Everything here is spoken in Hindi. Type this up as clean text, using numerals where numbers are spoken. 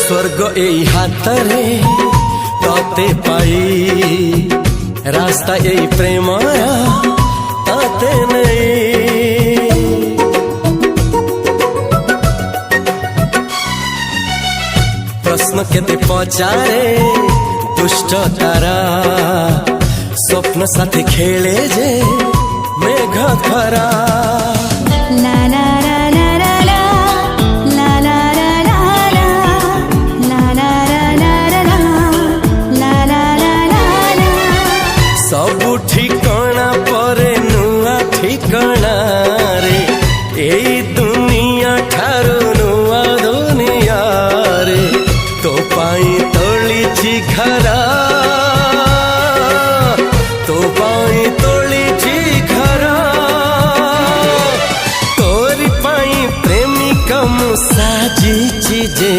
स्वर्ग एई हातरे तते पाई रास्ता एई प्रेमाया ताते नहीं। प्रश्न केते पचारे दुष्ट तारा स्वप्न साथी खेले जे मेघ खरा। ला ला ला ला ला ला ला ला ला ला ला ला ला ला ला। सबु ठिकाना परे नुआ ठिकाना रे एई दुनिया ठारू नुआ दुनिया रे। तो पाई तोलिछि घरा तो पाई तोलिछि घरा तोरी पाई प्रेमिका मु साजिछि जे।